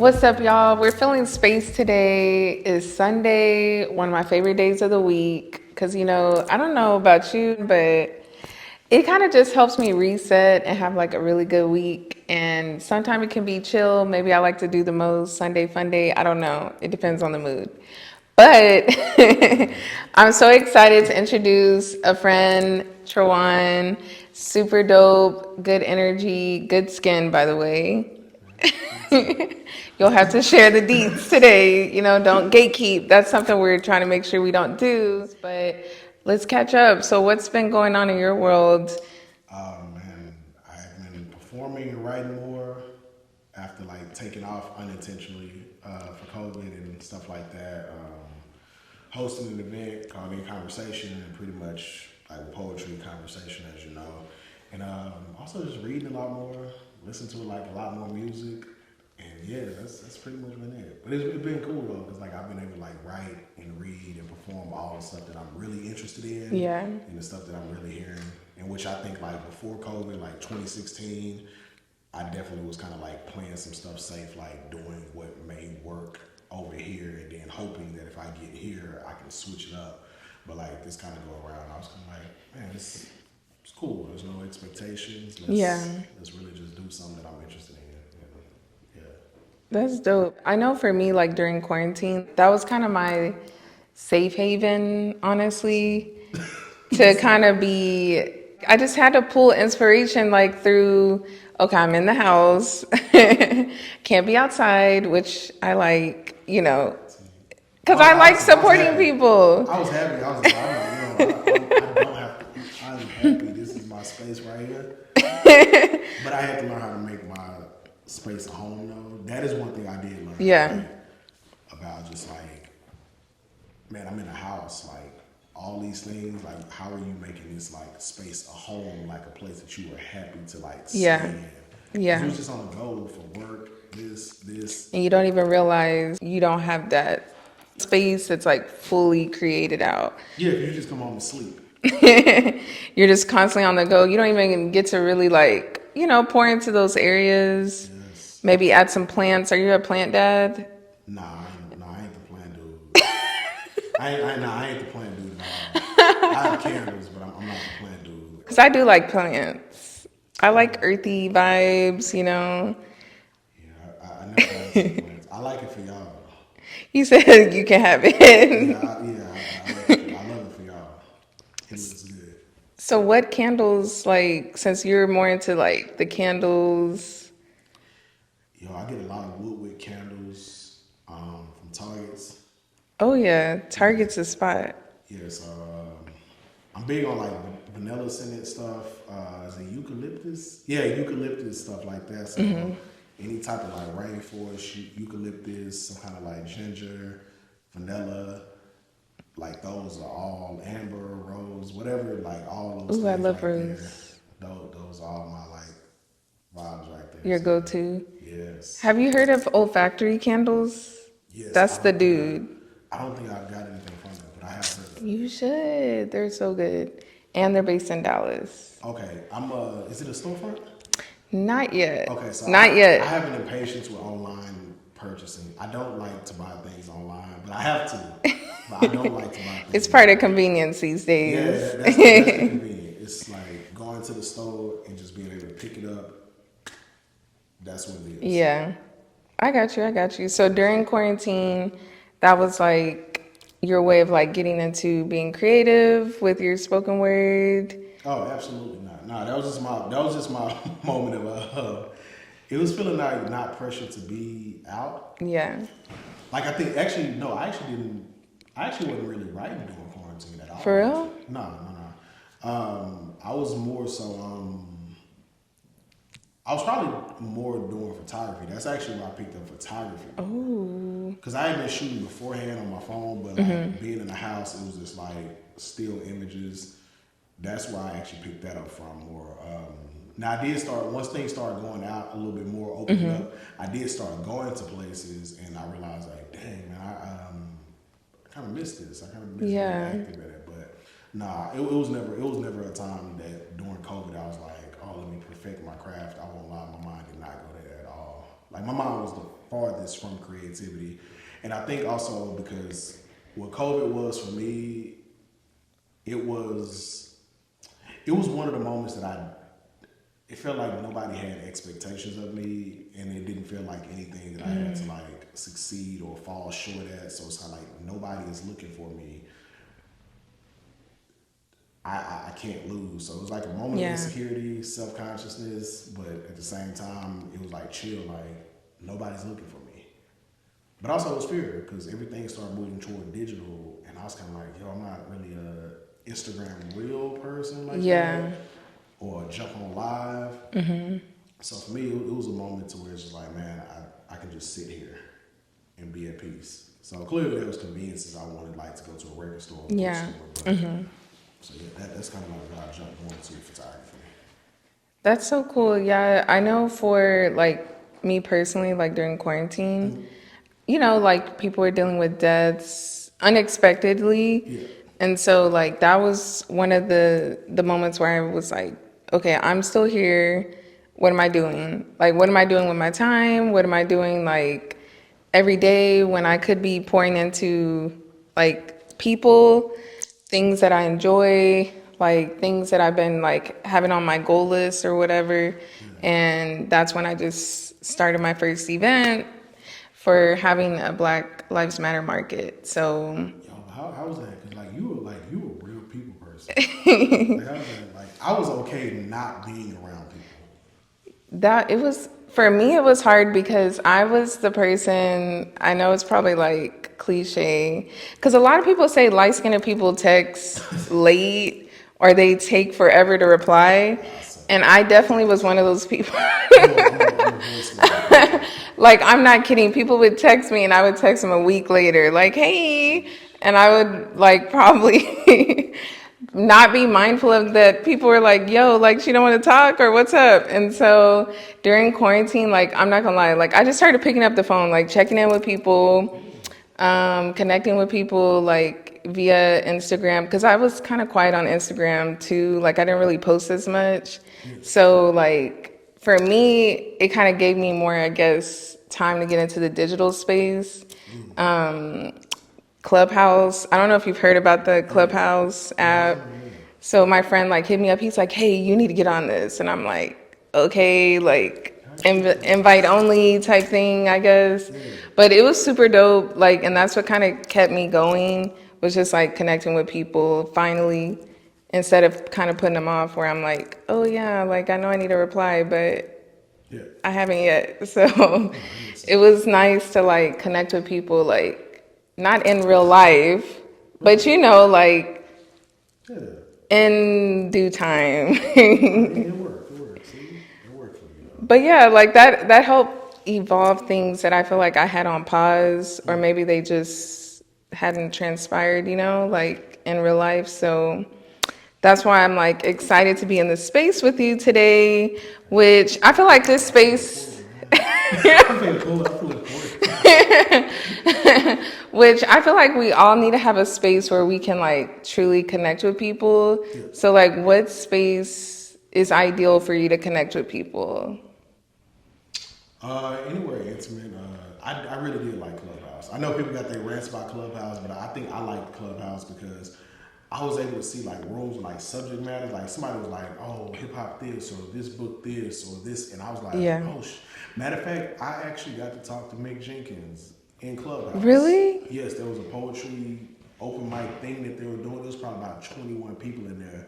What's up, y'all? We're filling space today. It's Sunday, one of my favorite days of the week. Because, I don't know about you, but it kind of just helps me reset and have like a really good week. And sometimes it can be chill. Maybe I like to do the most Sunday fun day. I don't know. It depends on the mood. But I'm so excited to introduce a friend, Tro'Juan. Super dope, good energy, good skin, by the way. You'll have to share the deets today. Don't gatekeep. That's something we're trying to make sure we don't do. But let's catch up. So, what's been going on in your world? Man, I've been performing and writing more after like taking off unintentionally for COVID and stuff like that. Hosting an event called In Conversation, and pretty much like poetry conversation, as you know. And also just reading a lot more, listening to like a lot more music. And yeah, that's pretty much been it. But it's been cool though, because like I've been able to like write and read and perform all the stuff that I'm really interested in, Yeah. and the stuff that I'm really hearing. And which I think like before COVID, like 2016, I definitely was kind of like playing some stuff safe, like doing what may work over here, and then hoping that if I get here, I can switch it up. But like this kind of go around, I was kind of like, man, it's cool. There's no expectations. Yeah. Let's really just do something that I'm interested in. Yeah. That's dope. I know for me, like during quarantine, that was kind of my safe haven, honestly, to kind of be. I just had to pull inspiration like through, okay, I'm in the house, can't be outside, which I like, because I like I was supporting happy. people. I was happy. I was like, I don't have to. I'm happy. This is my space right here. But I had to learn how to make my space a home, though. That is one thing I did learn Yeah. today about just like, man, I'm in a house. Like, all these things, like, how are you making this, like, space a home, like a place that you were happy to, like, stay Yeah. in? Because Yeah. we was just on the go for work, this. And you don't even realize you don't have that space that's like fully created out. Yeah, if you just come home and sleep. You're just constantly on the go. You don't even get to really like, pour into those areas. Yes. Maybe add some plants. Are you a plant dad? I ain't the plant dude. I ain't the plant dude at all. I have candles, but I'm not the plant dude. Because I do like plants. I like earthy vibes. Yeah, I never had some plants. I like it for y'all. You said you can have Yeah, it. I like it. I love it for y'all. It looks good. So what candles, like, since you're more into like the candles? Yo, I get a lot of wood candles from Targets. Oh yeah, Yes, Target's a spot. yes. I'm big on like vanilla scented stuff. Is it eucalyptus? Yeah, eucalyptus stuff like that. So any type of like rainforest, eucalyptus, some kind of like ginger, vanilla, like those are all amber, rose, whatever. Like all those Ooh, I things love right there. rose. Those are all my like vibes right there. Your So go-to. yes, Have you heard of olfactory candles? yes. That's the dude. I don't think I've got anything from them, but I have heard of it. You should. They're so good. And they're based in Dallas. Okay, is it a storefront? Not yet. Okay, so Not I yet. have an impatience with online purchasing. I don't like to buy things online, but I have to. But I don't like to buy It's things part of online. convenience these Yeah, days. that's the convenient. It's like going to the store and just being able to pick it up. That's what it is. Yeah. I got you. So during quarantine, that was like your way of like getting into being creative with your spoken word. Oh, absolutely not. No, that was just my moment of it was feeling like not pressure to be out. Yeah. Like I think actually no, I actually didn't. I actually wasn't really writing during quarantine at all. For real? Actually. No. I was more so. I was probably more doing photography. That's actually why I picked up photography. Oh. Because I had been shooting beforehand on my phone, but like being in the house, it was just like still images. That's why I actually picked that up from more. Now I did start once things started going out a little bit more, opening up. I did start going to places, and I realized like, dang man, I kind of missed this. I kind of missed being Yeah. active at it. But nah, it was never a time that during COVID I was like, oh, let me perfect my craft. I won't lie, my mind did not go there at all. Like my mind was the farthest from creativity, and I think also because what COVID was for me, it was it was one of the moments that I it felt like nobody had expectations of me, and it didn't feel like anything that I had to like succeed or fall short at. So it's kind of like nobody is looking for me. I can't lose. So it was like a moment of Yeah. insecurity, self consciousness, but at the same time, it was like chill, like nobody's looking for me. But also it was fear because everything started moving toward digital, and I was kind of like, yo, I'm not really a Instagram real person like Yeah. that, or jump on live. So for me, it was a moment to where it's just like, man, I can just sit here and be at peace. So clearly there was conveniences I wanted, like to go to a record store, or Yeah. bookstore, but so yeah, that's kind of like why I jumped more into photography. That's so cool. Yeah, I know for like me personally, like during quarantine, like people were dealing with deaths unexpectedly. Yeah, And so like that was one of the moments where I was like, okay, I'm still here. What am I doing? Like what am I doing with my time? What am I doing like every day when I could be pouring into like people, things that I enjoy, like things that I've been like having on my goal list or whatever. And that's when I just started my first event for having a Black Lives Matter market. So yo, how was that? Cause you were a real people person. Like how was that? Like I was okay not being around people. that it was for me it was hard because I was the person, I know it's probably like cliche, because a lot of people say light-skinned people text late or they take forever to reply, I suck. and I definitely was one of those people. I'm a very slow person. Like, I'm not kidding. People would text me and I would text them a week later, like, hey. And I would, like, probably not be mindful of that. People were like, yo, like, she don't want to talk or what's up? And so during quarantine, like, I'm not gonna lie, like, I just started picking up the phone, like, checking in with people, connecting with people, like, via Instagram. Because I was kind of quiet on Instagram, too. Like, I didn't really post as much. So, like, for me, it kind of gave me more, I guess, time to get into the digital space. Clubhouse. I don't know if you've heard about the Clubhouse Yeah, app. So my friend like hit me up. He's like, "Hey, you need to get on this," and I'm like, "Okay, like invite only type thing, I guess." But it was super dope. Like, and that's what kind of kept me going, was just like connecting with people finally, instead of kind of putting them off. Where I'm like, "Oh yeah, like I know I need a reply, but yeah. I haven't yet." So No, that makes it sense. was nice to like connect with people, like not in real life, but Right. like Yeah. in due time. It worked. It worked. See, it worked for me though. But yeah, like that helped evolve things that I feel like I had on pause, or maybe they just hadn't transpired, like in real life. So that's why I'm like excited to be in this space with you today, which I feel like this space, I feel cool. I feel important. which I feel like we all need to have a space where we can like truly connect with people. Yeah. So like what space is ideal for you to connect with people? Anywhere intimate. I really did like Clubhouse. I know people got their rants about Clubhouse, but I think I liked Clubhouse because I was able to see like rooms with like subject matter. Like somebody was like, "Oh, hip hop this or this book this or this," and I was like, Yeah. "Oh." Matter of fact, I actually got to talk to Mick Jenkins in Clubhouse. Really? Yes, there was a poetry open mic thing that they were doing. There was probably about 21 people in there.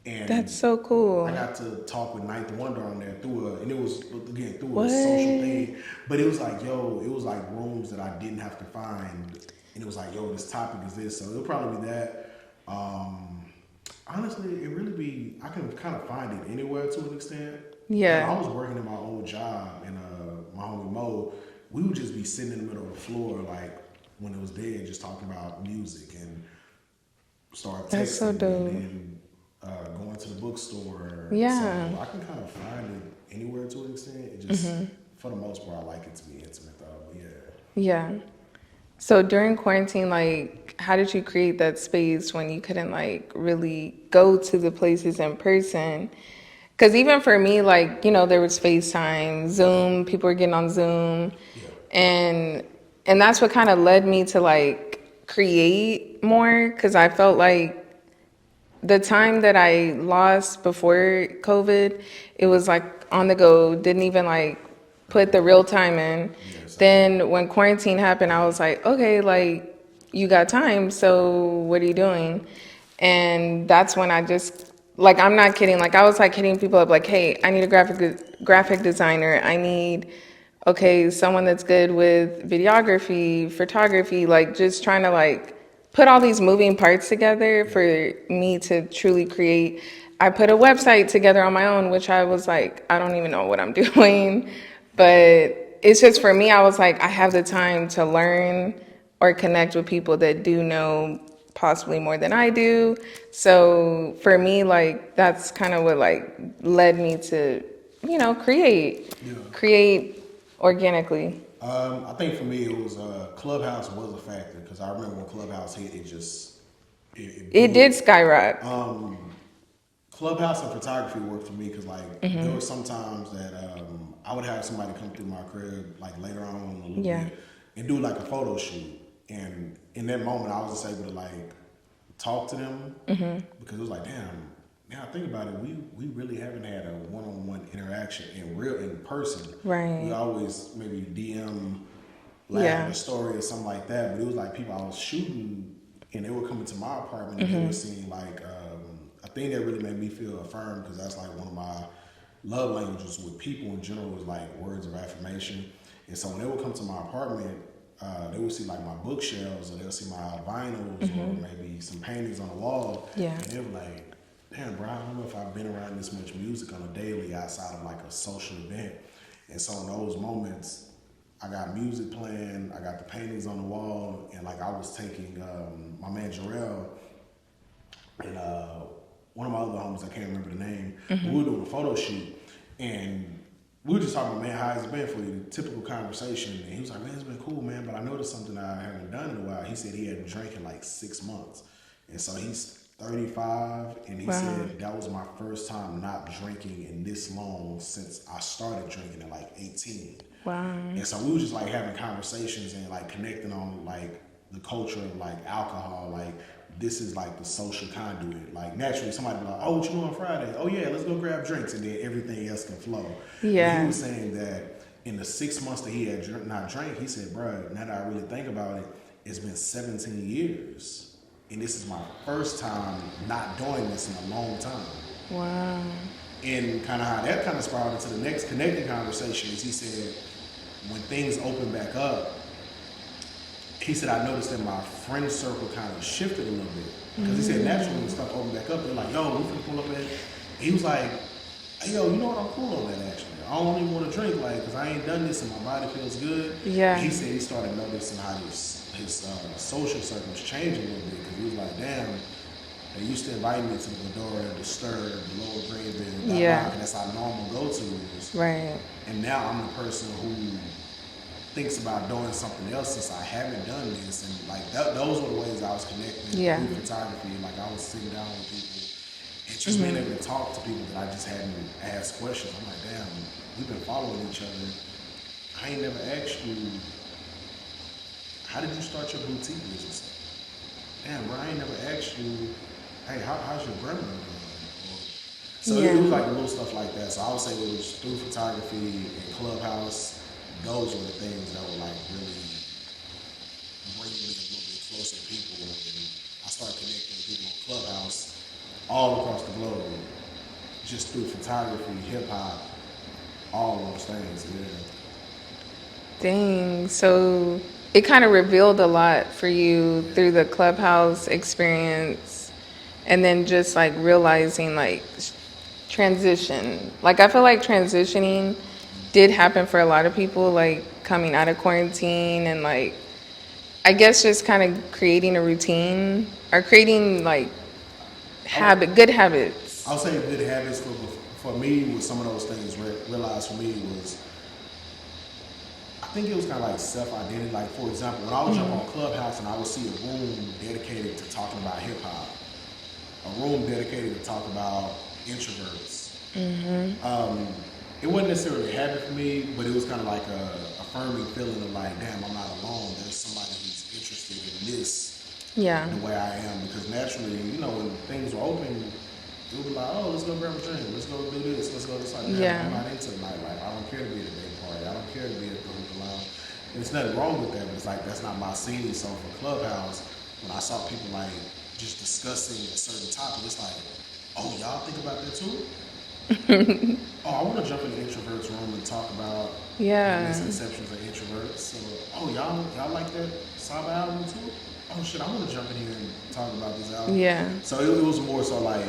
And That's so cool. I got to talk with Ninth Wonder on there and it was again through What? a social thing. But it was like, it was like rooms that I didn't have to find, and it was like, this topic is this, so it'll probably be that. Honestly, it really be I can kind of find it anywhere to an extent. Yeah. When I was working in my old job and my homie Mo, we would just be sitting in the middle of the floor like when it was dead, just talking about music and start texting. That's so dope. And then going to the bookstore. Yeah. So I can kind of find it anywhere to an extent. It just, for the most part, I like it to be intimate though. But yeah. Yeah. So during quarantine, like, how did you create that space when you couldn't like really go to the places in person? Because even for me, like, there was FaceTime, Zoom, people were getting on Zoom. Yeah. And and that's what kind of led me to like create more because I felt like the time that I lost before COVID, it was like on the go, didn't even like put the real time in. Yeah. Same. Then when quarantine happened, I was like, okay, like you got time, so what are you doing? And that's when I just like I'm not kidding, like I was like hitting people up like, hey, I need a graphic designer. I need okay, someone that's good with videography, photography, like just trying to like put all these moving parts together Yeah. for me to truly create. I put a website together on my own, which I was like, I don't even know what I'm doing. But it's just for me, I was like, I have the time to learn or connect with people that do know possibly more than I do. So for me, like, that's kind of what like led me to, Yeah. create organically. I think for me it was Clubhouse was a factor because I remember when Clubhouse hit, it just it It blew. did skyrocket. Clubhouse and photography worked for me because like there were some times that I would have somebody come through my crib like later on a little Yeah. bit and do like a photo shoot, and in that moment I was just able to like talk to them because it was like damn. Now I think about it, we really haven't had a one-on-one interaction in person. Right. We always maybe DM, laugh Yeah. at a story or something like that. But it was like people I was shooting, and they were coming to my apartment, and they were seeing like a thing that really made me feel affirmed because that's like one of my love languages with people in general is like words of affirmation. And so when they would come to my apartment, they would see like my bookshelves, or they'll see my vinyls, or maybe some paintings on the wall, Yeah. and they were like, damn, bro, I don't know if I've been around this much music on a daily outside of like a social event. And so in those moments, I got music playing, I got the paintings on the wall, and like I was taking my man Jarrell and one of my other homies, I can't remember the name, but we were doing a photo shoot, and we were just talking about, man, how it's been for you, the typical conversation. And he was like, man, it's been cool, man, but I noticed something I haven't done in a while. He said he hadn't drank in like 6 months. And so he's 35, and he Wow. said that was my first time not drinking in this long since I started drinking at like 18. Wow. And so we were just like having conversations and like connecting on like the culture of like alcohol. Like this is like the social conduit. Like naturally somebody be like, oh, what you doing on Friday? Oh yeah, let's go grab drinks, and then everything else can flow. Yeah. But he was saying that in the 6 months that he had not drank, he said, bro, now that I really think about it, it's been 17 years. And this is my first time not doing this in a long time. Wow. And kind of how that kind of spiraled into the next connecting conversation is he said, when things open back up, he said, I noticed that my friend circle kind of shifted a little bit. Because he said, naturally, when stuff opened back up, they're like, yo, we can pull up at. He was like, hey, yo, you know what? I'm cool on that actually. I don't even want to drink, like, because I ain't done this and my body feels good. Yeah. And he said he started noticing how his social circle was changing a little bit because he was like, damn, they used to invite me to the Medora, the Stir, the Lower Greenville, Yeah. and that's our normal go-to is. Right. And now I'm the person who thinks about doing something else since I haven't done this. And like those were the ways I was connecting Yeah. through photography. Like I was sitting down with people and just being able to talk to people that I just hadn't asked questions. I'm like, damn, we've been following each other. I ain't never asked you, how did you start your boutique business? Damn, bro, I ain't never asked you, hey, how's your grandmother doing? So Yeah. it was like little stuff like that. So I would say it was through photography and Clubhouse. Those were the things that were like really bringing me a little bit closer to people. And I started connecting with people on Clubhouse all across the globe, just through photography, hip hop, all those things. Yeah. Dang. So it kind of revealed a lot for you through the Clubhouse experience and then just like realizing like transition. Like I feel like transitioning did happen for a lot of people, like coming out of quarantine and like I guess just kind of creating a routine or creating like good habits. I would say good habits for me was some of those things realized for me was, I think it was kind of like self-identity. Like for example, when I would jump on Clubhouse and I would see a room dedicated to talking about hip hop, a room dedicated to talk about introverts, It wasn't necessarily a habit for me, but it was kind of like a affirming feeling of like, damn, I'm not alone. There's somebody who's interested in this Yeah. the way I am. Because naturally, when things were open, it would be like, oh, let's go grab a drink. Let's go do this. Let's go this. Like, damn, Yeah. I'm not into the nightlife. I don't care to be at a day party. I don't care to be at the hookah lounge. And there's nothing wrong with that, but it's like, that's not my scene. So for Clubhouse, when I saw people like just discussing a certain topic, it's like, oh, y'all think about that too? Oh, I want to jump in the introverts room and talk about the Yeah. misconceptions of introverts. So, oh, y'all like that Saba album too? Oh shit, I want to jump in here and talk about this album. Yeah. So it was more so like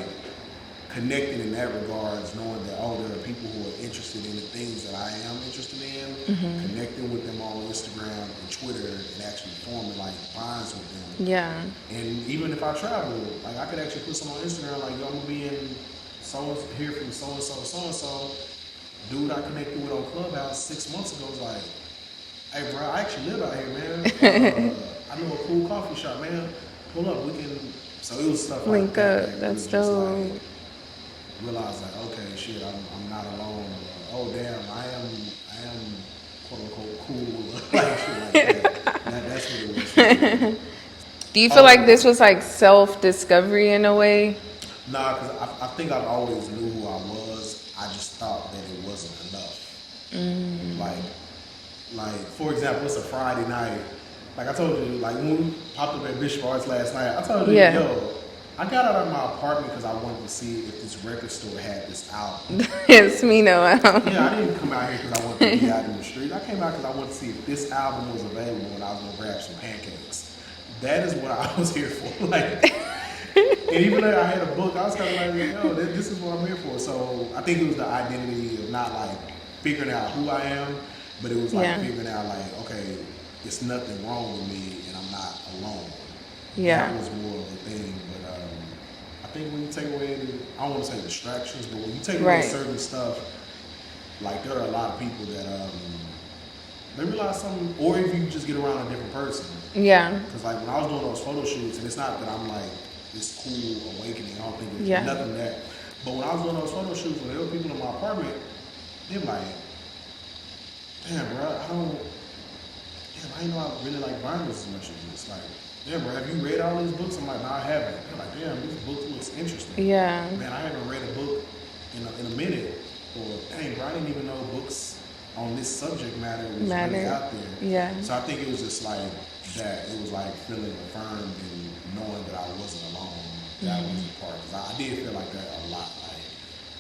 connecting in that regards, knowing that there are people who are interested in the things that I am interested in, connecting with them on Instagram and Twitter, and actually forming like bonds with them. Yeah. And even if I travel, like I could actually put some on Instagram, like, yo, I'm gonna be in here from so and so to so and so. Dude I connected with on Clubhouse 6 months ago was like, hey bro, I actually live out here, man. I know a cool coffee shop, man. Pull up, we can. So it was stuff Link like that. up. That That's was just dope. like realize like, okay, shit, I'm not alone. Oh damn, I am quote unquote cool. Like shit like that. That's what it was. For me. Do you feel like this was like self-discovery in a way? Nah, because I think I always knew who I was. I just thought that it wasn't enough. Like for example, it's a Friday night. Like I told you, like when we popped up at Bishop Arts last night, I told you, Yeah. yo, I got out of my apartment because I wanted to see if this record store had this album. It's me no. Yeah, I didn't come out here because I wanted to be out in the street. I came out because I wanted to see if this album was available and I was gonna grab some pancakes. That is what I was here for. Like, and even though I had a book, I was kind of like, yo, this is what I'm here for. So I think it was the identity of not like figuring out who I am, but it was like Yeah. figuring out like, okay, it's nothing wrong with me and I'm not alone. Yeah. That was more of a thing. But I think when you take away, I don't want to say distractions, but when you take away Right. certain stuff, like there are a lot of people that they realize something, or if you just get around a different person. Yeah. Because like when I was doing those photo shoots, and it's not that I'm like this cool awakening. I don't think there's Yeah. nothing that. But when I was doing those photo shoots, when there were people in my apartment, they're like, "Damn, bro, I didn't know I really like binders as much as this." Like, "Damn, bro, have you read all these books?" I'm like, "No, I haven't." They're like, "Damn, this book looks interesting." Yeah. Man, I haven't read a book in a minute. Or, dang, bro, I didn't even know books on this subject matter was really out there. Yeah. So I think it was just like that. It was like feeling affirmed and knowing that I wasn't alone. That was the part. Because I did feel like that a lot. Like,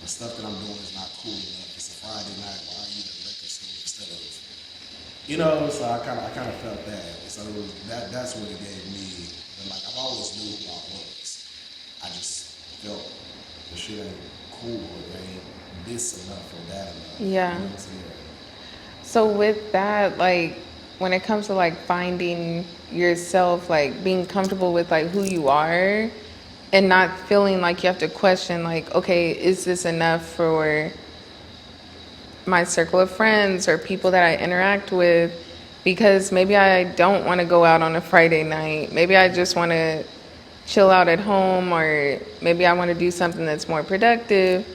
the stuff that I'm doing is not cool enough. It's a Friday night. Why are you at a record store instead of, so I kind of felt that. So it was that's what it gave me. And like, I've always knew who I was. I just felt the shit ain't cool. It ain't this enough or that enough. Yeah. You know what I'm saying? So with that, like when it comes to like finding yourself, like being comfortable with like who you are and not feeling like you have to question like, okay, is this enough for my circle of friends or people that I interact with? Because maybe I don't want to go out on a Friday night. Maybe I just want to chill out at home, or maybe I want to do something that's more productive.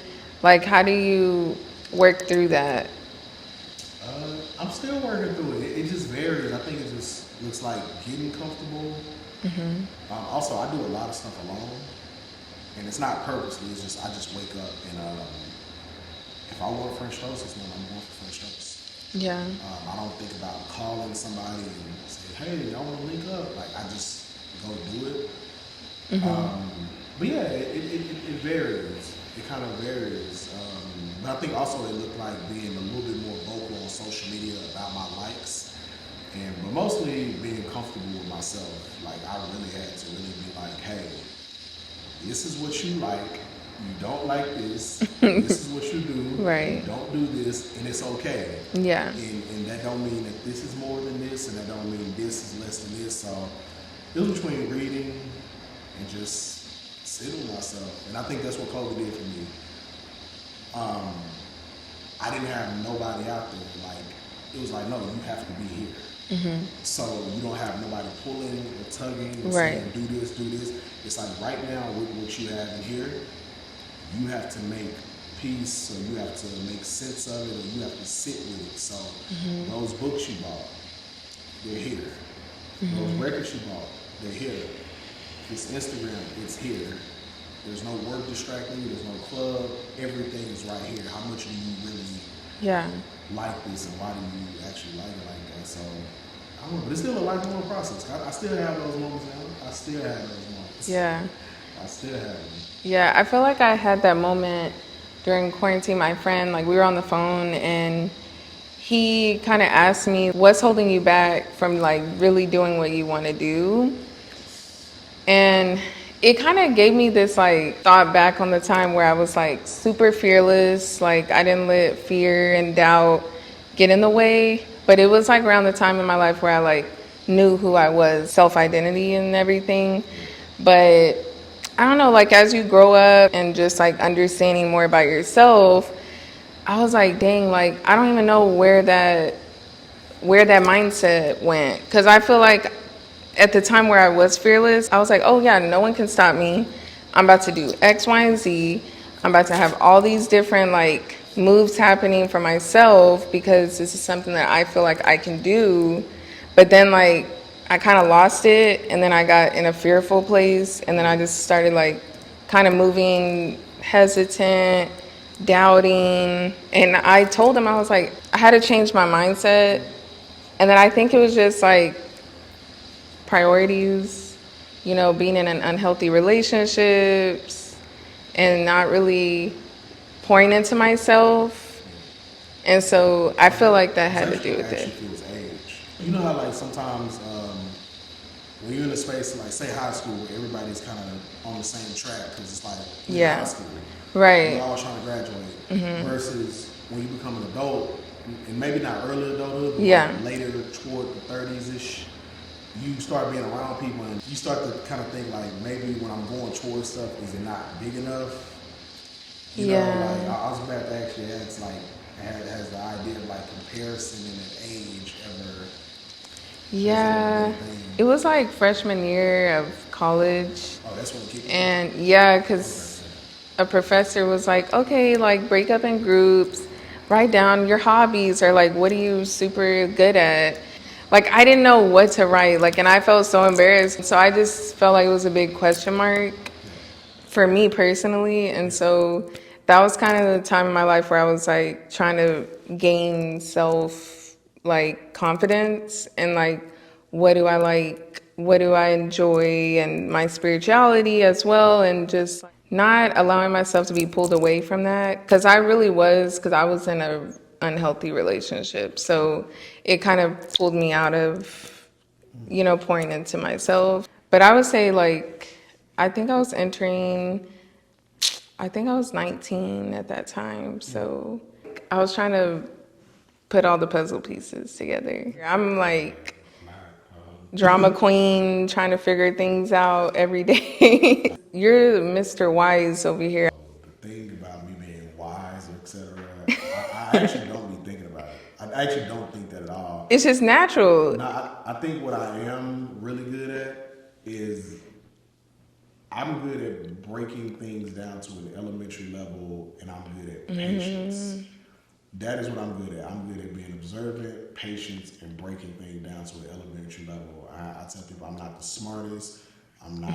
Like, how do you work through that? I'm still working through it. It just varies. I think it just looks like getting comfortable. Also, I do a lot of stuff alone, and it's not purposely. It's just I just wake up and if I want French toast this morning, I'm going for French toast. Yeah. I don't think about calling somebody and say, "Hey, y'all want to link up?" Like I just go do it. But yeah, it varies. It kind of varies. But I think also it looked like being a little bit more vocal on social media about my likes, but mostly being comfortable with myself. Like I really had to really be like, "Hey, this is what you like. You don't like this. This is what you do. Right. You don't do this, and it's okay." Yeah. And that don't mean that this is more than this, and that don't mean this is less than this. So it was between reading and just sitting with myself. And I think that's what COVID did for me. I didn't have nobody out there. Like, it was like, no, you have to be here. So you don't have nobody pulling or tugging and saying, do this, do this. It's like right now with what you have in here, you have to make piece, so you have to make sense of it, or you have to sit with it. So those books you bought, they're here. Those records you bought, they're here. This Instagram, it's here. There's no work distracting you. There's no club. Everything is right here. How much do you really Yeah. like this, and why do you actually like it like that? So I don't know, but it's still a lifelong process. I still have those moments now. I still have those moments. Yeah. I still have them. Yeah, I feel like I had that moment during quarantine. My friend, like, we were on the phone and he kind of asked me, what's holding you back from like really doing what you want to do? And it kind of gave me this like thought back on the time where I was like super fearless. Like, I didn't let fear and doubt get in the way. But it was like around the time in my life where I like knew who I was, self-identity and everything. But I don't know, like as you grow up and just like understanding more about yourself, I was like, dang, like I don't even know where that mindset went. Because I feel like at the time where I was fearless, I was like, oh yeah, no one can stop me. I'm about to do X, Y, and Z. I'm about to have all these different like moves happening for myself because this is something that I feel like I can do. But then like I kind of lost it, and then I got in a fearful place, and then I just started like kind of moving hesitant, doubting. And I told him, I was like, I had to change my mindset. And then I think it was just like priorities, you know, being in an unhealthy relationships and not really pouring into myself. And so I feel like that had to do with Actually it. feels age. You know how like sometimes when you're in a space like say high school, where everybody's kind of on the same track because it's like you're in high Yeah. school, you're Right. all trying to graduate. Versus when you become an adult, and maybe not early adulthood, but Yeah. like later toward the 30s ish, you start being around people and you start to kind of think like maybe when I'm going towards stuff, is it not big enough? You know, like Yeah. I was about to actually ask, like, has the idea of like comparison in an age ever has it ever been Yeah. a thing? It was like freshman year of college. Oh, that's when it kicked in. And yeah, Okay. because a professor was like, okay, like break up in groups, write down your hobbies or like what are you super good at. Like I didn't know what to write, like, and I felt so embarrassed. So I just felt like it was a big question mark Yeah. for me personally. And so that was kind of the time in my life where I was like trying to gain self like confidence and like what do I like, what do I enjoy, and my spirituality as well, and just not allowing myself to be pulled away from that because I really was, because I was in a unhealthy relationship. So it kind of pulled me out of, you know, pouring into myself. But I would say like I think I was entering, I think I was 19 at that time. So I was trying to put all the puzzle pieces together. I'm like Not, drama queen trying to figure things out every day. You're Mr. Wise over here. the thing about me being wise, etc. I actually don't be thinking about it. I actually don't think that at all. It's just natural. No, I think what I am really good at is I'm good at breaking things down to an elementary level, and I'm good at patience. That is what I'm good at. I'm good at being observant, patient, and breaking things down to an elementary level. I tell people I'm not the smartest. I'm not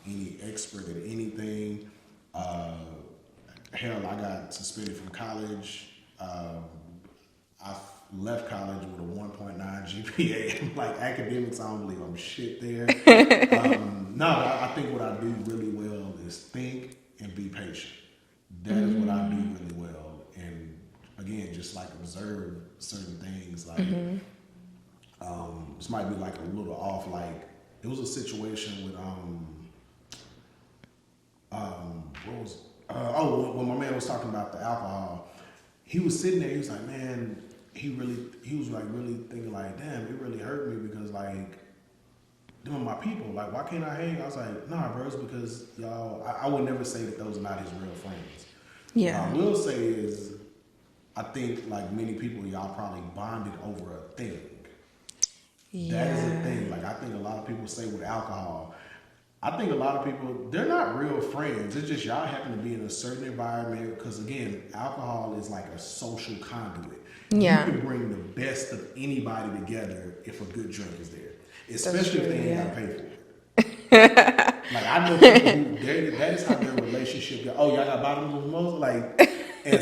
any expert at anything. Uh, Hell, I got suspended from college. I left college with a 1.9 GPA. Like academics, I don't believe I'm shit there. No, I think what I do really well is think and be patient. That is what I do really well. And again, just like observe certain things. Like this might be like a little off. Like it was a situation with what was when my man was talking about the alcohol, he was sitting there. He was like, man, he was like really thinking like, damn, it really hurt me because like them are my people. Like, why can't I hang? I was like, nah, bro, it's because y'all. I would never say that those are not his real friends. Yeah. What I will say is, I think like many people, y'all probably bonded over a thing. That is a Yeah. thing. Like I think a lot of people say with alcohol, I think a lot of people, they're not real friends. It's just y'all happen to be in a certain environment because, again, alcohol is like a social conduit. You Yeah, can bring the best of anybody together if a good drink is there, that's especially if true. they ain't got to Yeah. pay for it. Like, I know people who, that is how their relationship go. Oh, y'all got bottomless mimosas? Like, and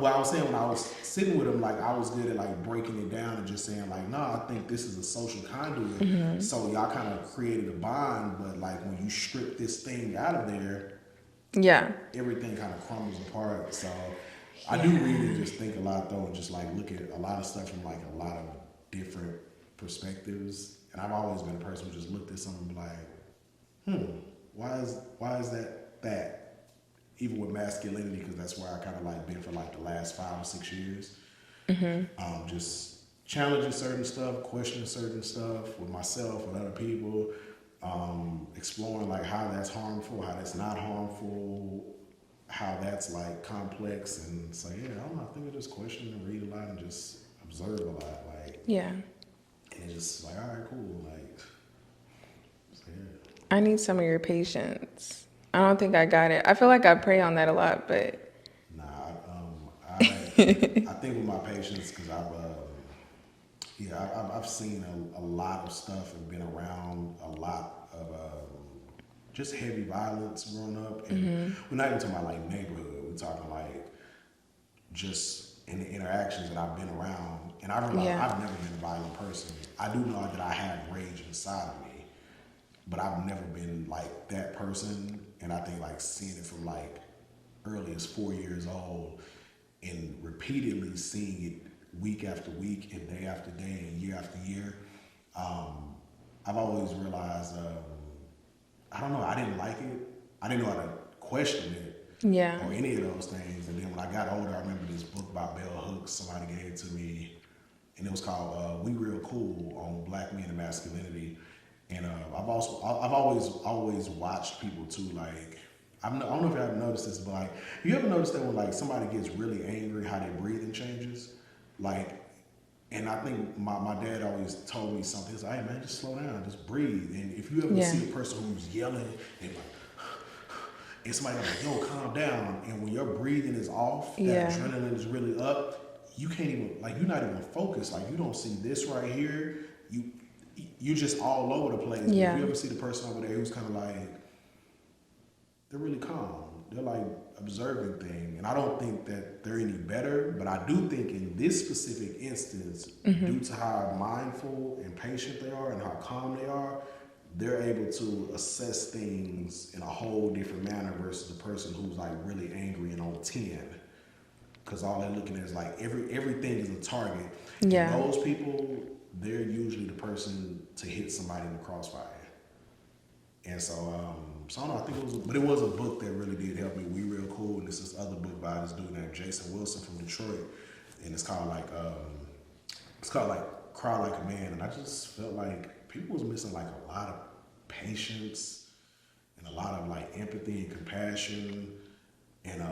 what I was saying when I was sitting with him, like, I was good at, like, breaking it down and just saying, like, no, I think this is a social conduit. So y'all kind of created a bond, but, like, when you strip this thing out of there, Yeah. everything kind of crumbles apart. So I do read Yeah. and just think a lot, though, and just, like, look at a lot of stuff from, like, a lot of different perspectives. And I've always been a person who just looked at something and be like, why is that? Even with masculinity, because that's where I kind of like been for like the last 5 or 6 years. Just challenging certain stuff, questioning certain stuff with myself, with other people, exploring like how that's harmful, how that's not harmful, how that's like complex, and so yeah, I don't know. I think I just question and read a lot and just observe a lot, like, Yeah. and just like, all right, cool, like, so yeah. I need some of your patience. I don't think I got it. I feel like I pray on that a lot, but Nah, I think with my patients, because I've seen a lot of stuff and been around a lot of just heavy violence growing up, and we're not even talking about like neighborhood. We're talking like just in the interactions that I've been around, and I realize yeah. I've never been a violent person. I do know that I have rage inside of me, but I've never been like that person. And I think like seeing it from like early as 4 years old and repeatedly seeing it week after week and day after day and year after year, I've always realized, I don't know, I didn't like it. I didn't know how to question it Yeah. or any of those things. And then when I got older, I remember this book by Bell Hooks, somebody gave it to me, and it was called "We Real Cool" on Black Men and Masculinity. And I've always watched people too. Like, I don't know if you ever noticed this, but like, you ever notice that when like somebody gets really angry, how their breathing changes? Like, and I think my dad always told me something. He's like, "Hey man, just slow down, just breathe." And if you ever Yeah. see a person who's yelling and like, and somebody like, "Yo, calm down," and when your breathing is off, that Yeah. adrenaline is really up, you can't even, like, you're not even focused. Like, you don't see this right here. You're just all over the place. But if Yeah. you ever see the person over there who's kind of like, they're really calm. They're like observing thing, and I don't think that they're any better. But I do think in this specific instance, due to how mindful and patient they are and how calm they are, they're able to assess things in a whole different manner versus a person who's like really angry and on 10. Because all they're looking at is like everything is a target. And Yeah. those people, they're usually the person to hit somebody in the crossfire. And so I don't know, I think it was a book that really did help me. We Real Cool, and this is this other book by this dude named Jason Wilson from Detroit, and it's called like Cry Like a Man. And I just felt like people was missing like a lot of patience and a lot of like empathy and compassion, and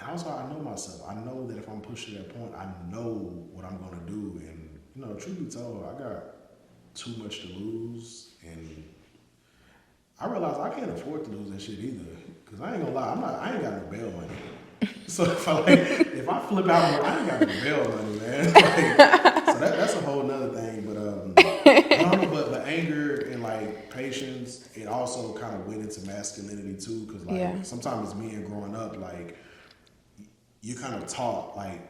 also I know myself. I know that if I'm pushed to that point, I know what I'm gonna do. And truth be told, I got too much to lose, and I realize I can't afford to lose that shit either. Cause I ain't gonna lie, I ain't got no bail money. So if I flip out, I ain't got no bail money, man. Like, so that's a whole nother thing. But I don't know, but anger and like patience, it also kind of went into masculinity too. Cause like Yeah. sometimes as men growing up, like you kind of taught like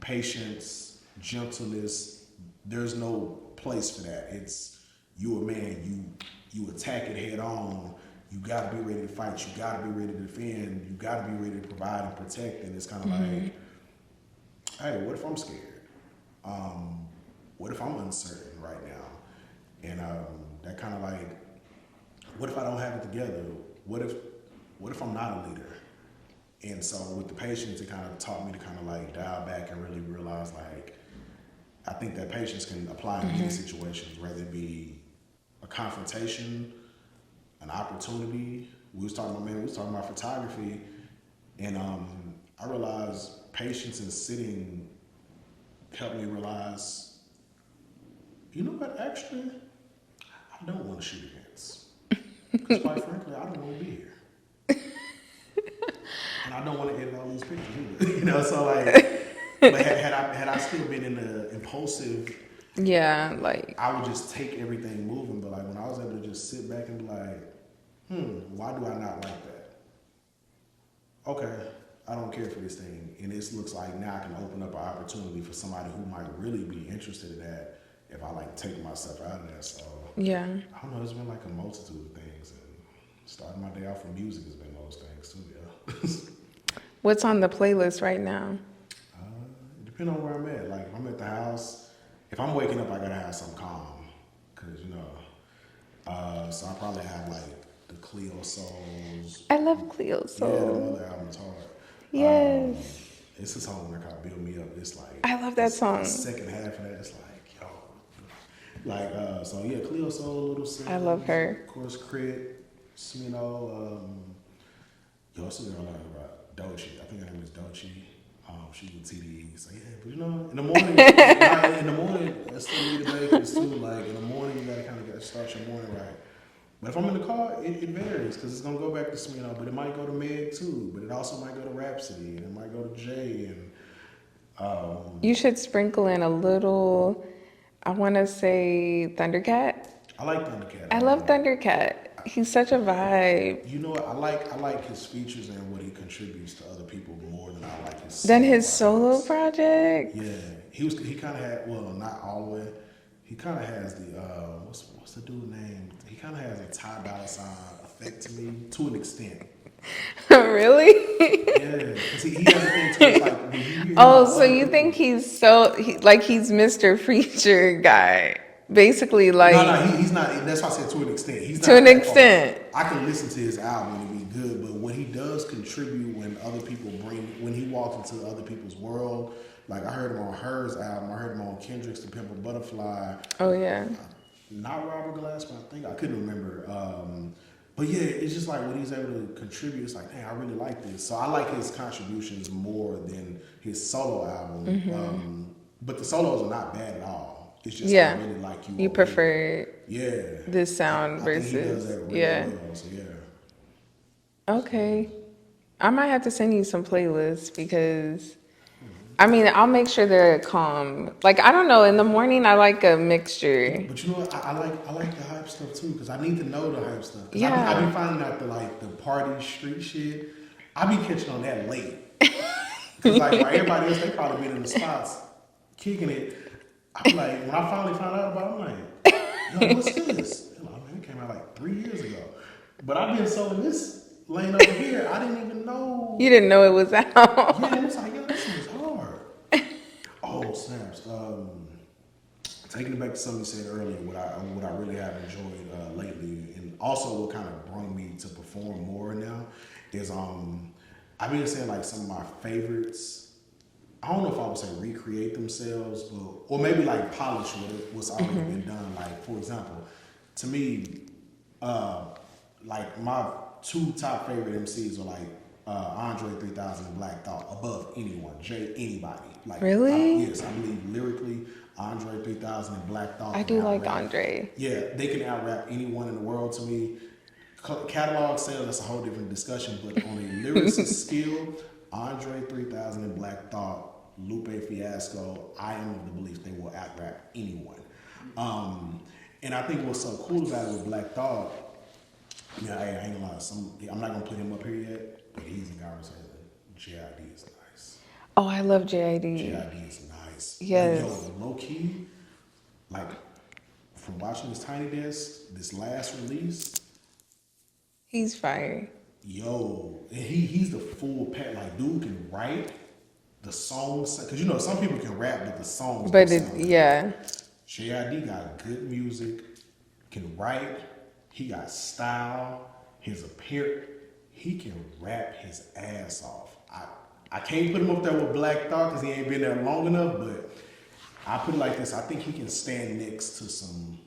patience, gentleness. There's no place for that. It's you a man. You attack it head on. You got to be ready to fight. You got to be ready to defend. You got to be ready to provide and protect. And it's kind of like, hey, what if I'm scared? What if I'm uncertain right now? And that kind of like, what if I don't have it together? What if I'm not a leader? And so with the patience, it kind of taught me to kind of like dial back and really realize like, I think that patience can apply in many situations, whether it be a confrontation, an opportunity. We was talking about photography, and I realized patience and sitting helped me realize, you know what, actually, I don't want to shoot events. Because quite frankly, I don't want to be here. And I don't want to edit all these pictures either. So like, but had I still been in the impulsive, Yeah, like, I would just take everything moving. But like when I was able to just sit back and be like, why do I not like that? Okay, I don't care for this thing. And this looks like now I can open up an opportunity for somebody who might really be interested in that if I like take myself out of that. So yeah. I don't know, it's been like a multitude of things. And starting my day off with music has been those things too, yeah. What's on the playlist right now? Depending on where I'm at. Like if I'm at the house, if I'm waking up, I gotta have some calm. Cause so I probably have like the Cleo Souls. I love Cleo Yeah, the Soul. Mother album's hard. Yes. It's this song that called Build Me Up. It's like I love that song. The second half of that, it's like, yo. Like, so yeah, Cleo Soul, Little Sims. I love her. Of course, Crit, yo, it's a girl about Dochi. I think her name is Dochi. She's with TDE. So yeah, but in the morning, that's the need to make it too. Like in the morning, you gotta kind of start your morning right. But if I'm in the car, it varies because it's gonna go back to Smino, but it might go to Meg too. But it also might go to Rhapsody, and it might go to Jay, and You should sprinkle in a little, I want to say Thundercat. I like Thundercat. I love Thundercat. He's such a vibe. You know what? I like his features and what he contributes to other people more than I like his. Then his solo solo project. Yeah, he kind of had, well, not all the way. He kind of has the what's the dude name? He kind of has a Ty Dolla $ign effect to me to an extent. Really? Yeah, because he has a thing too. It's like when you hear Oh, so you think he's like he's Mr. Preacher guy? Basically, like. No, he's not. That's why I said to an extent. He's not to an that extent. far. I can listen to his album and be good, but when he does contribute, when he walks into other people's world, like I heard him on Her's album, I heard him on Kendrick's The Pimp a Butterfly. Oh yeah. Not Robert Glasper, I think I couldn't remember. But yeah, it's just like when he's able to contribute, it's like, dang, I really like this. So I like his contributions more than his solo album. Mm-hmm. But the solos are not bad at all. It's just Yeah. I really like you. You prefer this sound I think he does versus that really well, so yeah. Okay. I might have to send you some playlists because I mean I'll make sure they're calm. Like I don't know, in the morning I like a mixture. But you know what? I like the hype stuff too because I need to know the hype stuff. Cause Yeah. I be finding out the party street shit. I be catching on that late. Cause like while everybody else they probably been in the spots kicking it. I'm like, when I finally found out about it, I'm like, yo, what's this? I'm like, man, it came out like 3 years ago. But I've been so in this lane over here, I didn't even know. You didn't know it was out. Yeah, it's like, yo, this is hard. Oh, snaps. Taking it back to something you said earlier, what I really have enjoyed lately, and also what kind of brought me to perform more now, is I've been saying like some of my favorites. I don't know if I would say recreate themselves, or maybe like polish what's already been done. Like for example, to me, like my two top favorite MCs are like Andre 3000 and Black Thought above anyone, anybody. Like Really? Yes, I believe lyrically, Andre 3000 and Black Thought. I do like Andre. Yeah, they can out rap anyone in the world to me. Catalog sales, that's a whole different discussion, but on a lyricist skill, Andre 3000 and Black Thought, Lupe Fiasco, I am of the belief they will out rap anyone. And I think what's so cool about it with Black Thought, I ain't gonna lie, I'm not gonna put him up here yet, but he's in conversation. JID is nice. Oh, I love JID. JID is nice. Yes. Like, yo, low key, like from watching this Tiny Desk, this last release, He's fire. yo, and he's the full pack. Like, dude can write the songs, because some people can rap, but the songs. But don't sound good. yeah. JID got good music, can write, he got style, his appearance, he can rap his ass off. I can't put him up there with Black Thought because he ain't been there long enough, but I put it like this, I think he can stand next to some.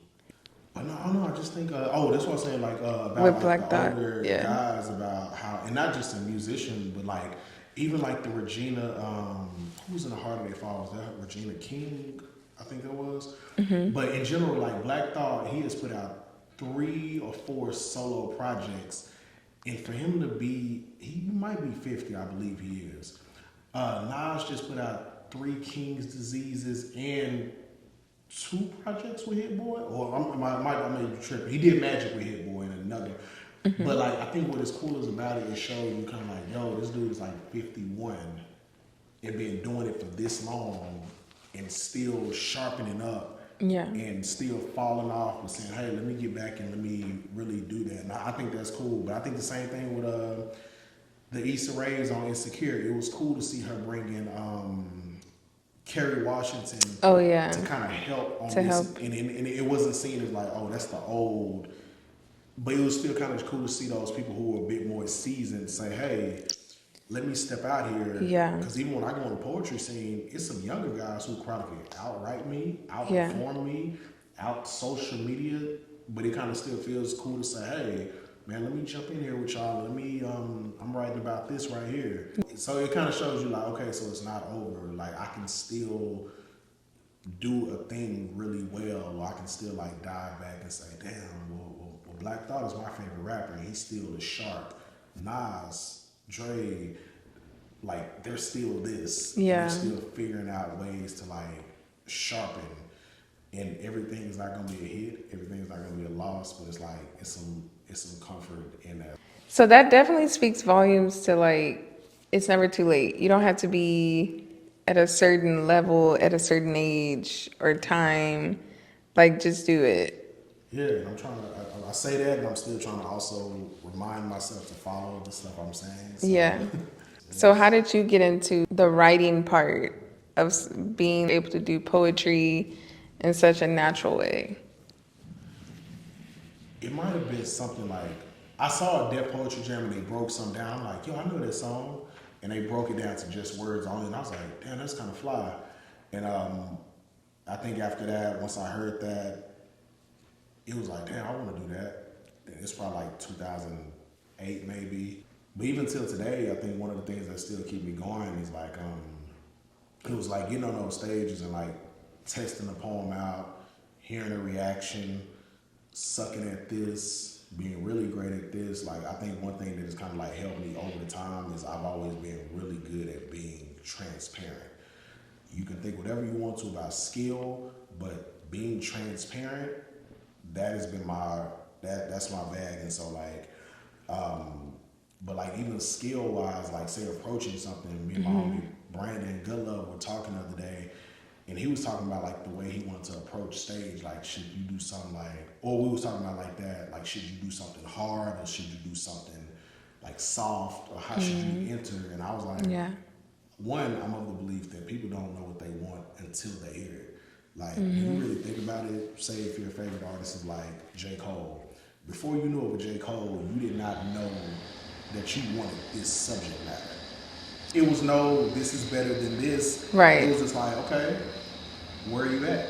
But no, I don't know. I just think. That's what I'm saying. Like about With like, Black the Thought, older yeah. guys about how, and not just a musician, but like even like the Regina. Who's in the Heart of They Fall? Was that Regina King? I think that was. Mm-hmm. But in general, like Black Thought, he has put out 3 or 4 solo projects, and for him to be, he might be 50, I believe he is. Nas just put out 3 King's Diseases and 2 projects with Hit Boy, or I may be tripping. He did Magic with Hit Boy and another. But like, I think what is cool is about it, it shows you kind of like, yo, this dude is like 51 and been doing it for this long and still sharpening up Yeah. and still falling off and saying, hey, let me get back and let me really do that. And I think that's cool. But I think the same thing with the Issa Rae's on Insecure. It was cool to see her bring in Kerry Washington Oh yeah. to kind of help on To this. help. And it wasn't seen as like, oh, that's the old. But it was still kind of cool to see those people who were a bit more seasoned say, hey, let me step out here. Yeah. Because even when I go on the poetry scene, it's some younger guys who chronically outwrite me, Yeah. outperform me, out social media. But it kind of still feels cool to say, hey, man, let me jump in here with y'all. Let me, I'm writing about this right here. So it kind of shows you like, okay, so it's not over. Like I can still do a thing really well, or I can still like dive back and say, damn, well Black Thought is my favorite rapper, and he's still as sharp. Nas, Dre, like they're still this. Yeah. They're still figuring out ways to like sharpen, and everything is not gonna be a hit. Everything's not gonna be a loss, but it's like it's some comfort in that. So that definitely speaks volumes to like, it's never too late. You don't have to be at a certain level at a certain age or time. Like, just do it. Yeah, and I'm trying to. I say that, and I'm still trying to also remind myself to follow the stuff I'm saying. So. Yeah. So how did you get into the writing part of being able to do poetry in such a natural way? It might have been something like, I saw a Def Poetry Jam and they broke some down. I'm like, yo, I know that song. And they broke it down to just words only. And I was like, damn, that's kind of fly. And I think after that, once I heard that, it was like, damn, I want to do that. And it's probably like 2008 maybe. But even till today, I think one of the things that still keep me going is like, it was like getting on those stages and like testing the poem out, hearing a reaction, sucking at this, being really great at this. Like I think one thing that has kind of like helped me over the time is I've always been really good at being transparent. You can think whatever you want to about skill, but being transparent, that has been that's my bag. And so like, but like even skill wise, like say approaching something, me and my homie Brandon Goodlove were talking the other day, and he was talking about like the way he wanted to approach stage. Like, should you do something like, or we was talking about like that, like should you do something hard or should you do something like soft, or how should you enter? And I was like, Yeah. one, I'm of the belief that people don't know what they want until they hear it. Like, if you really think about it, say if your favorite artist is like J. Cole, before you knew of J. Cole, you did not know that you wanted this subject matter. It was no, this is better than this. Right. It was just like, okay, where are you at?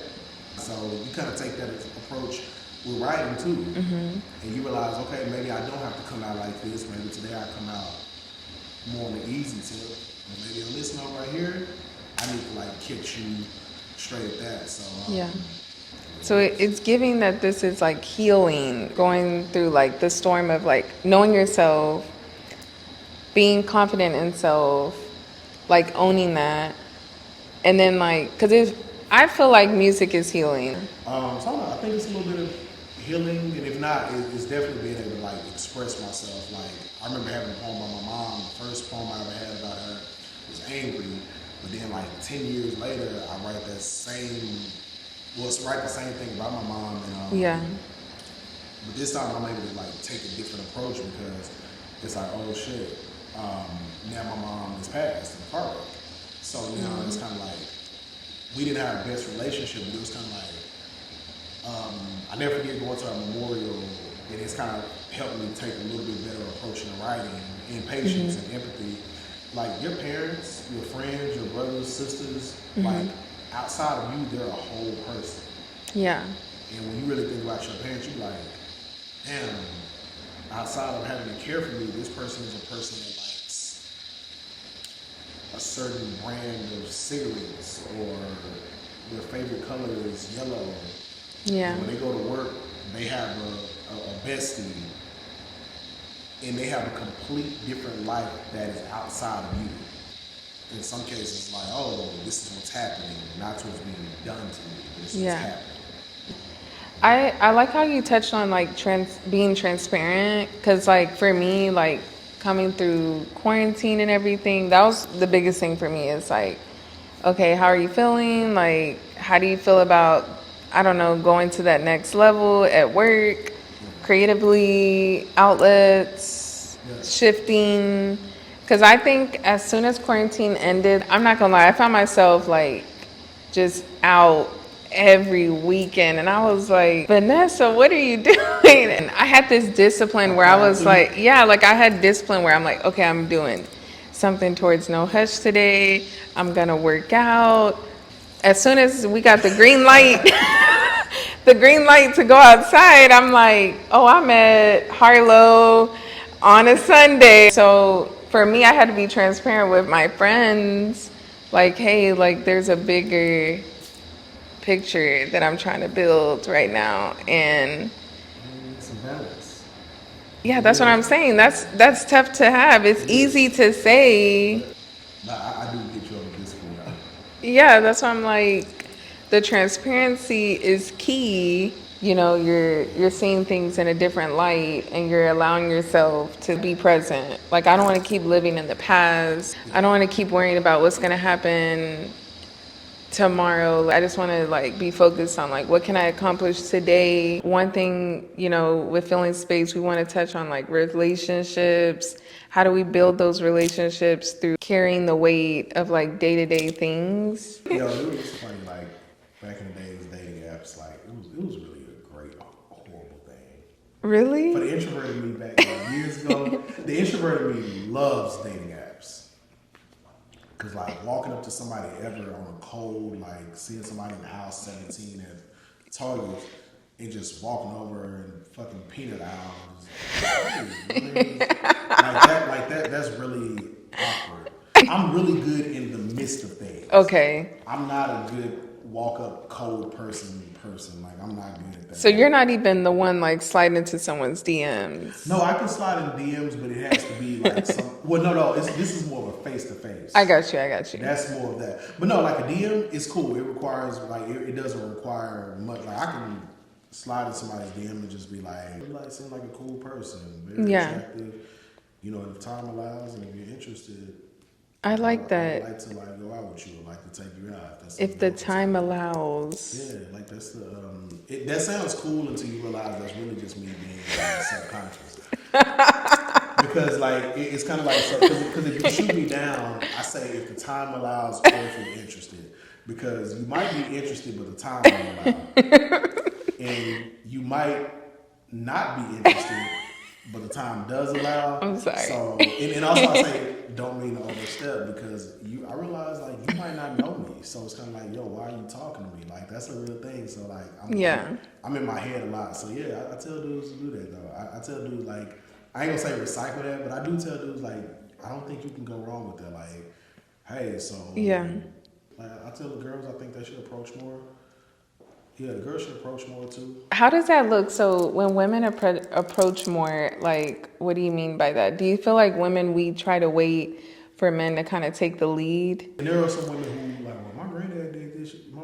So you kind of take that approach with writing too. And you realize, okay, maybe I don't have to come out like this. Maybe today I come out more on the easy tip. But maybe on this note right here, I need to like catch you straight at that. So Yeah. So it's giving that this is like healing, going through like the storm of like knowing yourself, being confident in self, like owning that. And then like, cause I feel like music is healing. So I think it's a little bit of healing, and if not, it's definitely being able to like express myself. Like I remember having a poem by my mom. The first poem I ever had about her was angry, but then like 10 years later, I write that same. Well, it's write the same thing about my mom, and Yeah. but this time I'm able to like take a different approach because it's like, oh shit, now my mom is passed in a car wreck. So now it's kind of like we didn't have the best relationship, but it was kind of like. I never forget going to our memorial, and it's kind of helped me take a little bit better approach in writing, and patience and empathy. Like your parents, your friends, your brothers, sisters, like outside of you, they're a whole person. Yeah. And when you really think about your parents, you're like, damn, outside of having to care for me, this person is a person that likes a certain brand of cigarettes, or their favorite color is yellow. Yeah. And when they go to work, they have a bestie, and they have a complete different life that is outside of you. In some cases, it's like, oh, this is what's happening, not what's being done to me. This is what's Yeah. happening. I like how you touched on like being transparent, because like for me, like coming through quarantine and everything, that was the biggest thing for me. Is like, okay, how are you feeling? Like, how do you feel about, I don't know, going to that next level at work, creatively, outlets, Yes. shifting? Because I think as soon as quarantine ended, I'm not gonna lie, I found myself like just out every weekend, and I was like, Vanessa, what are you doing? And I had this discipline where I Apply was to. like, yeah, like I had discipline where I'm like, okay, I'm doing something towards no hush today. I'm gonna work out. As soon as we got the green light, the green light to go outside, I'm like, oh, I'm at Harlow on a Sunday. So for me, I had to be transparent with my friends. Like, hey, like there's a bigger picture that I'm trying to build right now. And You need some balance. yeah, For that's what real. I'm saying. That's tough to have. It's It easy is. to say. But I do get you on this one, though. Yeah, that's why I'm like, the transparency is key. You know, you're seeing things in a different light, and you're allowing yourself to be present. Like I don't want to keep living in the past. I don't want to keep worrying about what's going to happen tomorrow. I just want to like be focused on like what can I accomplish today. One thing, you know, with filling space, we want to touch on like relationships. How do we build those relationships through carrying the weight of like day-to-day things? Yo, it was funny, like, back in the days, dating apps, like, it was really a great, horrible thing. For Really? the introverted me back years ago, the introverted me loves dating apps. Cause like walking up to somebody ever on a cold, like seeing somebody in the house 17 at Target and just walking over and fucking peanut out. Hey, really? That's really awkward. I'm really good in the midst of things. Okay. I'm not a good walk up cold person. Like I'm not good at that. So you're not even the one like sliding into someone's No, DMs. I can slide in DMs, but it has to be like some. Well, no. This is more of a face to I face. got you. I got you. That's more of that. But no, like a DM is cool. It requires like it doesn't require much. Like I can slide in somebody's DM and just be like, you like seem like a cool person, very Yeah. attractive. You know, if time allows and if you're interested, I like I would that. like to like go out with you. I'd like to take you out. If that's If something the you're open to. time allows. Yeah, like that's the. That sounds cool until you realize that's really just me being subconscious. Because like it's kind of like because if you shoot me down, I say if the time allows or if you're interested, because you might be interested but the time won't allow, and you might not be interested but the time does allow. I'm sorry. So and also I say don't mean to overstep because I realize like you might not know me, so it's kind of like yo, why are you talking to me? Like that's a real thing. So like Yeah. I'm in my head a lot. So yeah, I tell dudes to do that though. I tell dudes like I ain't gonna say recycle that, but I do tell dudes like I don't think you can go wrong with that. Like, hey, so Yeah. like I tell the girls I think they should approach more. Yeah, the girls should approach more too. How does that look? So when women approach more, like, what do you mean by that? Do you feel like women, we try to wait for men to kind of take the lead? And there are some women who like, well, my granddad did this, my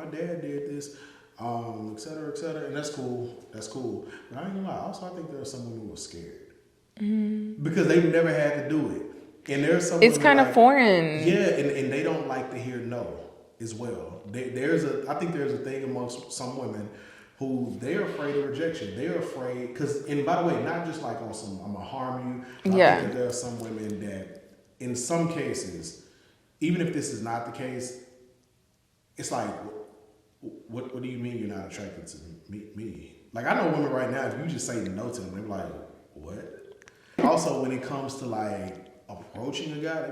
dad did this, et cetera, and that's cool. That's cool. But I ain't gonna lie. Also, I think there are some women who are scared because they've never had to do it, and there's some. It's women kind of like, foreign. yeah, and they don't like to hear no as well. I think there's a thing amongst some women who they're afraid of rejection. They're afraid because, and by the way, not just like on some I'm gonna harm you. But Yeah. I think that there are some women that, in some cases, even if this is not the case, it's like, what do you mean you're not attracted to me? Like I know women right now, if you just say no to them, they're like, what? Also, when it comes to like approaching a guy,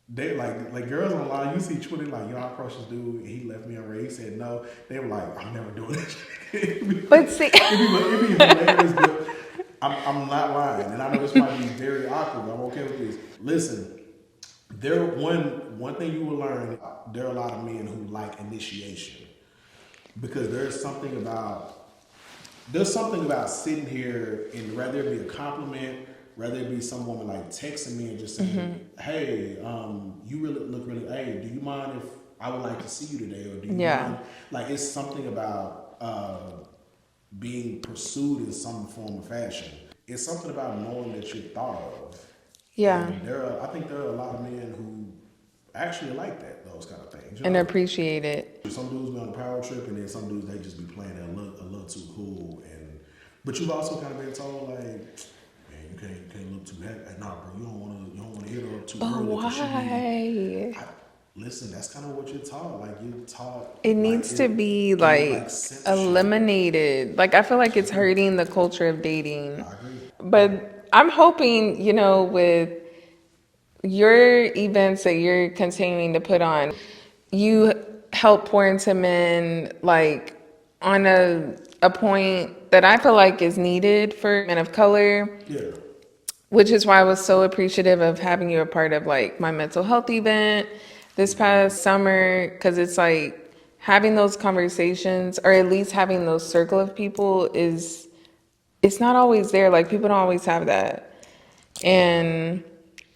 they like girls online. You see Twitter like, yo, I approached this dude, and he left me on red. He said no. They were like, I'm never doing this. But see, It'd be hilarious, but I'm not lying, and I know this might be very awkward. But I'm okay with this. Listen, one thing you will learn. There are a lot of men who like initiation because there's something about there's something about sitting here and rather it be a compliment, rather it be some woman like texting me and just saying, "Hey, you really look really. Hey, do you mind if I would like to see you today, or do you Yeah. mind?" Like it's something about being pursued in some form of fashion. It's something about knowing that you're thought of. Yeah. And I think there are a lot of men who actually like that, those kind of things. You And know? appreciate it. Some dudes be on a power trip, and then some dudes they just be playing it a little too cool. But you've also kind of been told like, man, you can't look too heavy. Nah, bro, you don't wanna hit her up too But early. 'Cause why? listen, that's kind of what you're taught. Like you're taught. It Like, needs to be like like censorship. eliminated. Like I feel like it's hurting the culture of dating. I agree. But I'm hoping, with your events that you're continuing to put on, you help pour into men like on a point that I feel like is needed for men of color, Yeah. which is why I was so appreciative of having you a part of like my mental health event this past summer, because it's like having those conversations, or at least having those circle of people, it's not always there. Like people don't always have that. And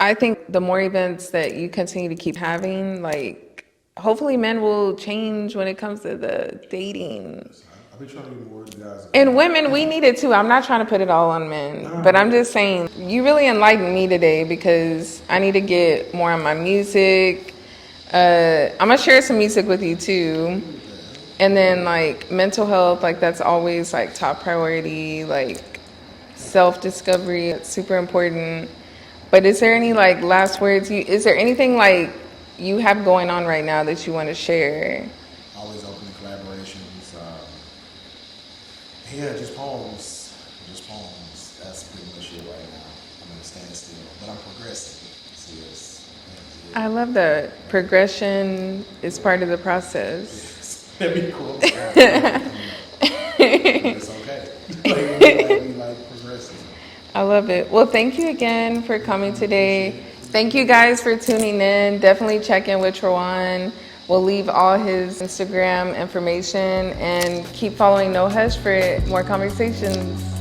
I think the more events that you continue to keep having, like hopefully men will change when it comes to the dating. I've been trying to get more guys. And women, we need it too. I'm not trying to put it all on men, but I'm just saying you really enlightened me today, because I need to get more on my music. I'm gonna share some music with you too. And then like mental health, like that's always like top priority, like self-discovery, it's super important. But is there any like last words is there anything like you have going on right now that you want to share? Always open to collaborations. Yeah, just poems. Just poems. That's pretty much it right now. I'm in a standstill, but I'm progressing. So I love that progression is part of the process. that'd be cool. It's okay. We like progressing. I love it. Well, thank you again for coming today. Thank you guys for tuning in. Definitely check in with Tro'Juan. We'll leave all his Instagram information, and keep following No Hush for more conversations.